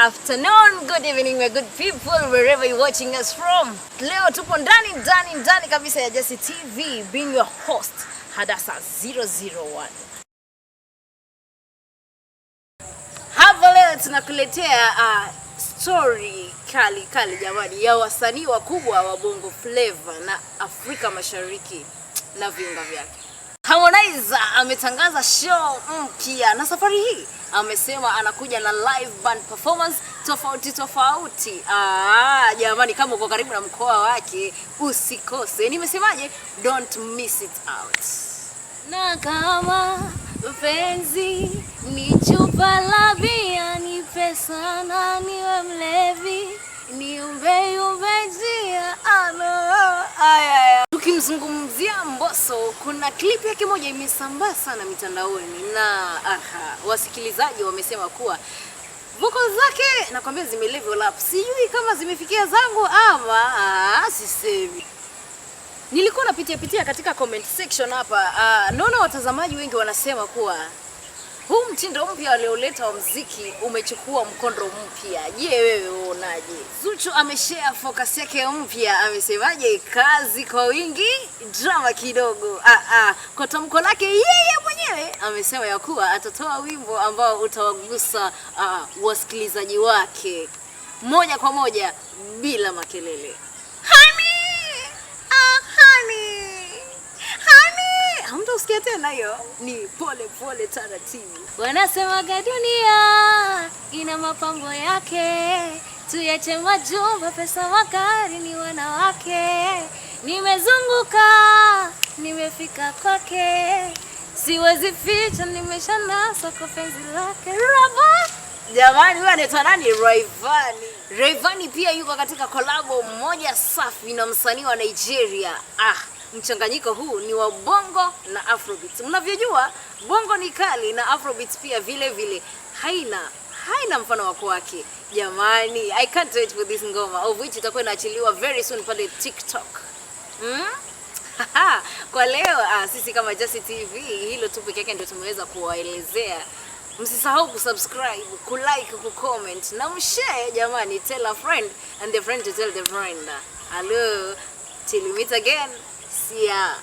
afternoon, good evening, my good people, wherever you're watching us from. Leo tupo ndani kabisa ya Jesse TV, being your host, Hadasa 001. Hapa leo tunakuletea story kali jamani ya wasanii wakubwa wa Bongo Flava na Afrika Mashariki na viunga vyake. Harmonize ametangaza show mpya na safari hii amesema anakuja na live band performance tofauti. Jamani, kama uko karibu na mkoa wake usikose. Nimesemaje? Don't miss it out. Na kama mpenzi ni chupa la bia, ni pesa na niwe mlevi, ni umbe njia Tukimzungumzia Mbosso, kuna clip yake moja imesambaa sana mitandaoni na wasikilizaji wamesema kuwa vocals zake nakwambia zime level up. Sijui kama zimefikia zangu ama sisemi. Nilikuwa napitia katika comment section hapa, naona watazamaji wengi wanasema kuwa huu mtindo mpya alioleta wa muziki umechukua mkondo mpya. Je, wewe unaje? Zuchu ameshare focus yake mpya, amesemaje? Kazi kwa wingi, drama kidogo. Kwa tamko lake yeye mwenyewe amesema ya kuwa atatoa wimbo ambao utawagusa wasikilizaji wake moja kwa moja bila makelele. Hamtasikia tena hiyo, ni pole taratibu. Wanasemaga dunia ina mapambo yake, tuyache majumba, pesa, magari, ni wanawake. Nimezunguka, nimefika kwake, siwezi ficha, nimeshanasa kwa penzi lake. Jamani, wewe anaitwa nani? Rayvanny pia yuko katika collabo moja safi na msanii wa Nigeria. Mchanganyiko huu ni wa bongo na afrobeat. Mnavyojua bongo ni kali na afrobeat pia vile haina mfano wako wake. Jamani, I can't wait for this ngoma, of which itakuwa inaachiliwa very soon pale TikTok. Kwa leo sisi kama Jesse TV hilo tu pekee yake ndio tumeweza kuwaelezea. Msisahau kusubscribe, kulike, kucomment na mshare jamani. Tell a friend and the friend to tell the friend. Hello, till we meet again. See ya.